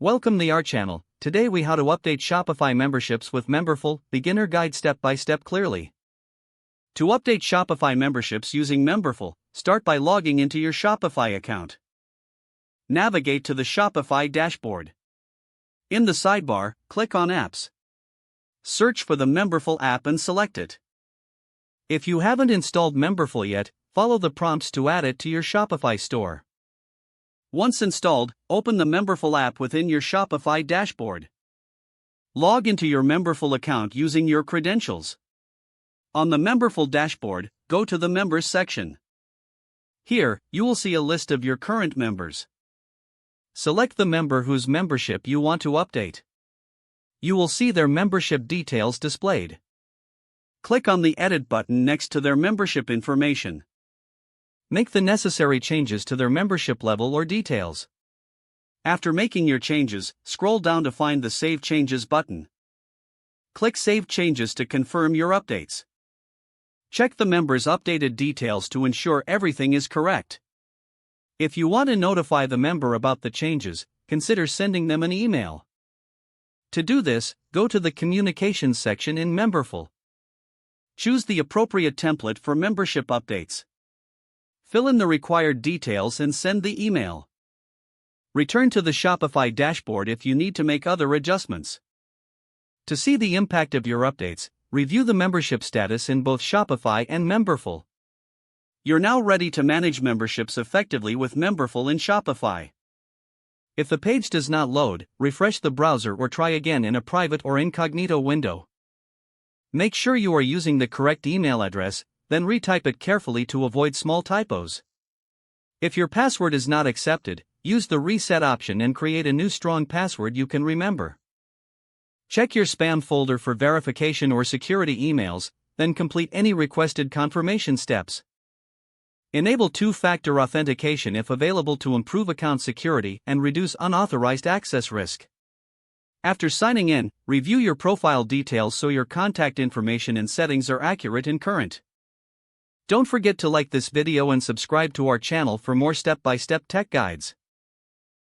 Welcome to our channel. Today we how to update Shopify memberships with Memberful, beginner guide step by step clearly. To update Shopify memberships using Memberful, start by logging into your Shopify account. Navigate to the Shopify dashboard. In the sidebar, click on Apps. Search for the Memberful app and select it. If you haven't installed Memberful yet, follow the prompts to add it to your Shopify store. Once installed, open the Memberful app within your Shopify dashboard. Log into your Memberful account using your credentials. On the Memberful dashboard, go to the Members section. Here, you will see a list of your current members. Select the member whose membership you want to update. You will see their membership details displayed. Click on the Edit button next to their membership information. Make the necessary changes to their membership level or details. After making your changes, scroll down to find the Save Changes button. Click Save Changes to confirm your updates. Check the member's updated details to ensure everything is correct. If you want to notify the member about the changes, consider sending them an email. To do this, go to the Communications section in Memberful. Choose the appropriate template for membership updates. Fill in the required details and send the email. Return to the Shopify dashboard if you need to make other adjustments. To see the impact of your updates, review the membership status in both Shopify and Memberful. You're now ready to manage memberships effectively with Memberful in Shopify. If the page does not load, refresh the browser or try again in a private or incognito window. Make sure you are using the correct email address, then retype it carefully to avoid small typos. If your password is not accepted, use the reset option and create a new strong password you can remember. Check your spam folder for verification or security emails, then complete any requested confirmation steps. Enable two-factor authentication if available to improve account security and reduce unauthorized access risk. After signing in, review your profile details so your contact information and settings are accurate and current. Don't forget to like this video and subscribe to our channel for more step-by-step tech guides.